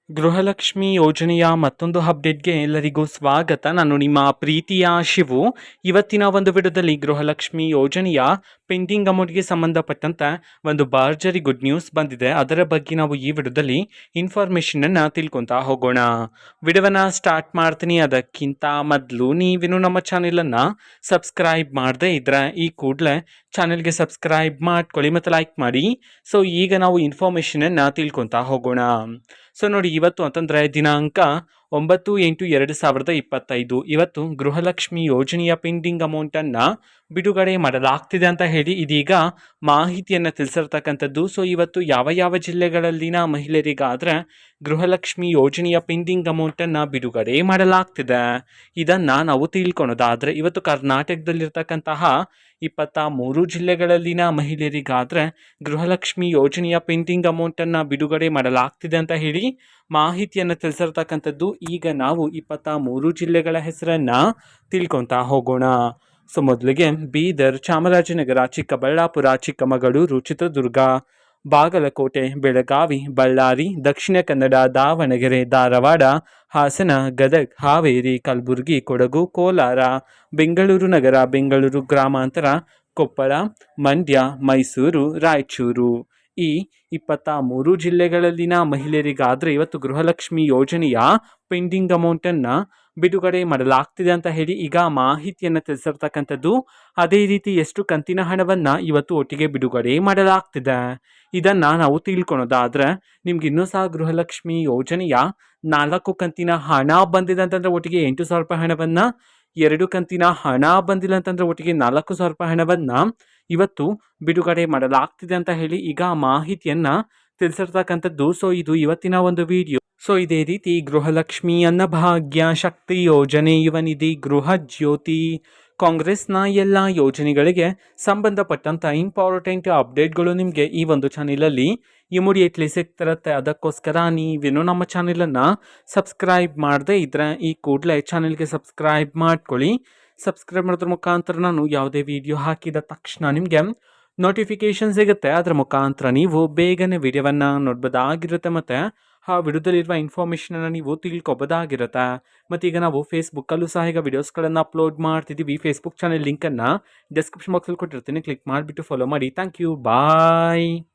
ಗೃಹಲಕ್ಷ್ಮಿ ಯೋಜನೆಯ ಮತ್ತೊಂದು ಅಪ್ಡೇಟ್ಗೆ ಎಲ್ಲರಿಗೂ ಸ್ವಾಗತ. ನಾನು ನಿಮ್ಮ ಪ್ರೀತಿಯ ಶಿವು. ಇವತ್ತಿನ ಒಂದು ವಿಡಿಯೋದಲ್ಲಿ ಗೃಹಲಕ್ಷ್ಮಿ ಯೋಜನೆಯ ಪೆಂಡಿಂಗ್ ಅಮೌಂಟ್ಗೆ ಸಂಬಂಧಪಟ್ಟಂತೆ ಒಂದು ಭರ್ಜರಿ ಗುಡ್ ನ್ಯೂಸ್ ಬಂದಿದೆ. ಅದರ ಬಗ್ಗೆ ನಾವು ಈ ವಿಡಿಯೋದಲ್ಲಿ ಇನ್ಫಾರ್ಮೇಷನನ್ನು ತಿಳ್ಕೊತಾ ಹೋಗೋಣ. ವಿಡಿಯೋವನ್ನು ಸ್ಟಾರ್ಟ್ ಮಾಡ್ತೀನಿ. ಅದಕ್ಕಿಂತ ಮೊದಲು ನೀವಿನ್ನು ನಮ್ಮ ಚಾನೆಲನ್ನು ಸಬ್ಸ್ಕ್ರೈಬ್ ಮಾಡದೇ ಇದ್ರೆ ಈ ಕೂಡಲೇ ಚಾನೆಲ್ಗೆ ಸಬ್ಸ್ಕ್ರೈಬ್ ಮಾಡ್ಕೊಳ್ಳಿ ಮತ್ತು ಲೈಕ್ ಮಾಡಿ. ಸೊ ಈಗ ನಾವು ಇನ್ಫಾರ್ಮೇಷನನ್ನು ತಿಳ್ಕೊತಾ ಹೋಗೋಣ. ಸೊ ನೋಡಿ, ಇವತ್ತು ಅಂತಂದರೆ ದಿನಾಂಕ 9/8/2025 ಇವತ್ತು ಗೃಹಲಕ್ಷ್ಮಿ ಯೋಜನೆಯ ಪೆಂಡಿಂಗ್ ಅಮೌಂಟನ್ನು ಬಿಡುಗಡೆ ಮಾಡಲಾಗ್ತಿದೆ ಅಂತ ಹೇಳಿ ಇದೀಗ ಮಾಹಿತಿಯನ್ನು ತಿಳಿಸಿರ್ತಕ್ಕಂಥದ್ದು. ಸೊ ಇವತ್ತು ಯಾವ ಯಾವ ಜಿಲ್ಲೆಗಳಲ್ಲಿನ ಮಹಿಳೆಯರಿಗಾದರೆ ಗೃಹಲಕ್ಷ್ಮಿ ಯೋಜನೆಯ ಪೆಂಡಿಂಗ್ ಅಮೌಂಟನ್ನು ಬಿಡುಗಡೆ ಮಾಡಲಾಗ್ತಿದೆ ಇದನ್ನು ನಾವು ತಿಳ್ಕೊಳೋದಾದರೆ, ಇವತ್ತು ಕರ್ನಾಟಕದಲ್ಲಿರ್ತಕ್ಕಂತಹ 23 ಜಿಲ್ಲೆಗಳಲ್ಲಿನ ಮಹಿಳೆಯರಿಗಾದರೆ ಗೃಹಲಕ್ಷ್ಮಿ ಯೋಜನೆಯ ಪೆಂಡಿಂಗ್ ಅಮೌಂಟನ್ನು ಬಿಡುಗಡೆ ಮಾಡಲಾಗ್ತಿದೆ ಅಂತ ಹೇಳಿ ಮಾಹಿತಿಯನ್ನು ತಿಳಿಸಿರ್ತಕ್ಕಂಥದ್ದು. ಈಗ ನಾವು 23 ಜಿಲ್ಲೆಗಳ ಹೆಸರನ್ನು ತಿಳ್ಕೊತಾ ಹೋಗೋಣ. ಸೊ ಮೊದಲಿಗೆ ಬೀದರ್, ಚಾಮರಾಜನಗರ, ಚಿಕ್ಕಬಳ್ಳಾಪುರ, ಚಿಕ್ಕಮಗಳೂರು, ಚಿತ್ರದುರ್ಗ, ಬಾಗಲಕೋಟೆ, ಬೆಳಗಾವಿ, ಬಳ್ಳಾರಿ, ದಕ್ಷಿಣ ಕನ್ನಡ, ದಾವಣಗೆರೆ, ಧಾರವಾಡ, ಹಾಸನ, ಗದಗ್, ಹಾವೇರಿ, ಕಲಬುರಗಿ, ಕೊಡಗು, ಕೋಲಾರ, ಬೆಂಗಳೂರು ನಗರ, ಬೆಂಗಳೂರು ಗ್ರಾಮಾಂತರ, ಕೊಪ್ಪಳ, ಮಂಡ್ಯ, ಮೈಸೂರು, ರಾಯಚೂರು. ಈ 23 ಜಿಲ್ಲೆಗಳಲ್ಲಿನ ಮಹಿಳೆಯರಿಗಾದರೆ ಇವತ್ತು ಗೃಹಲಕ್ಷ್ಮಿ ಯೋಜನೆಯ ಪೆಂಡಿಂಗ್ ಅಮೌಂಟನ್ನು ಬಿಡುಗಡೆ ಮಾಡಲಾಗ್ತಿದೆ ಅಂತ ಹೇಳಿ ಈಗ ಮಾಹಿತಿಯನ್ನು ತಿಳಿಸಿರ್ತಕ್ಕಂಥದ್ದು. ಅದೇ ರೀತಿ ಎಷ್ಟು ಕಂತಿನ ಹಣವನ್ನು ಇವತ್ತು ಒಟ್ಟಿಗೆ ಬಿಡುಗಡೆ ಮಾಡಲಾಗ್ತಿದೆ ಇದನ್ನು ನಾವು ತಿಳ್ಕೊಳೋದಾದರೆ, ನಿಮ್ಗೆ ಇನ್ನೂ ಸಹ ಗೃಹಲಕ್ಷ್ಮಿ ಯೋಜನೆಯ 4 ಕಂತಿನ ಹಣ ಬಂದಿದೆ ಅಂತಂದರೆ ಒಟ್ಟಿಗೆ 8,000 ರೂಪಾಯಿ ಹಣವನ್ನು, 2 ಕಂತಿನ ಹಣ ಬಂದಿಲ್ಲ ಅಂತಂದರೆ ಒಟ್ಟಿಗೆ 4,000 ರೂಪಾಯಿ ಹಣವನ್ನು ಇವತ್ತು ಬಿಡುಗಡೆ ಮಾಡಲಾಗ್ತಿದೆ ಅಂತ ಹೇಳಿ ಈಗ ಮಾಹಿತಿಯನ್ನು ತಿಳಿಸಿರ್ತಕ್ಕಂಥದ್ದು. ಸೊ ಇದು ಇವತ್ತಿನ ಒಂದು ವಿಡಿಯೋ. ಸೊ ಇದೇ ರೀತಿ ಗೃಹಲಕ್ಷ್ಮಿ, ಅನ್ನಭಾಗ್ಯ, ಶಕ್ತಿ ಯೋಜನೆ, ಯುವನಿಧಿ, ಗೃಹ ಜ್ಯೋತಿ, ಕಾಂಗ್ರೆಸ್ನ ಎಲ್ಲ ಯೋಜನೆಗಳಿಗೆ ಸಂಬಂಧಪಟ್ಟಂಥ ಇಂಪಾರ್ಟೆಂಟ್ ಅಪ್ಡೇಟ್ಗಳು ನಿಮಗೆ ಈ ಒಂದು ಚಾನೆಲಲ್ಲಿ ಇಮಿಡಿಯೇಟ್ಲಿ ಸಿಗ್ತಿರುತ್ತೆ. ಅದಕ್ಕೋಸ್ಕರ ನೀವೇನು ನಮ್ಮ ಚಾನೆಲನ್ನು ಸಬ್ಸ್ಕ್ರೈಬ್ ಮಾಡದೇ ಇದ್ದರೆ ಈ ಕೂಡಲೇ ಚಾನೆಲ್ಗೆ ಸಬ್ಸ್ಕ್ರೈಬ್ ಮಾಡ್ಕೊಳ್ಳಿ. ಸಬ್ಸ್ಕ್ರೈಬ್ ಮಾಡೋದ್ರ ಮುಖಾಂತರ ನಾನು ಯಾವುದೇ ವಿಡಿಯೋ ಹಾಕಿದ ತಕ್ಷಣ ನಿಮಗೆ ನೋಟಿಫಿಕೇಷನ್ ಸಿಗುತ್ತೆ. ಅದರ ಮುಖಾಂತರ ನೀವು ಬೇಗನೆ ವಿಡಿಯೋವನ್ನು ನೋಡ್ಬೋದಾಗಿರುತ್ತೆ ಮತ್ತು ಆ ವಿಡಿಯೋದಲ್ಲಿರುವ ಇನ್ಫಾರ್ಮೇಷನನ್ನು ನೀವು ತಿಳ್ಕೊಬೋದಾಗಿರುತ್ತೆ. ಮತ್ತು ಈಗ ನಾವು ಫೇಸ್ಬುಕ್ಕಲ್ಲೂ ಸಹ ಈಗ ವಿಡಿಯೋಸ್ಗಳನ್ನು ಅಪ್ಲೋಡ್ ಮಾಡ್ತಿದ್ದೀವಿ. ಫೇಸ್ಬುಕ್ ಚಾನೆಲ್ ಲಿಂಕನ್ನು ಡಿಸ್ಕ್ರಿಪ್ಷನ್ ಬಾಕ್ಸಲ್ಲಿ ಕೊಟ್ಟಿರ್ತೀನಿ, ಕ್ಲಿಕ್ ಮಾಡಿಬಿಟ್ಟು ಫಾಲೋ ಮಾಡಿ. Thank you, bye.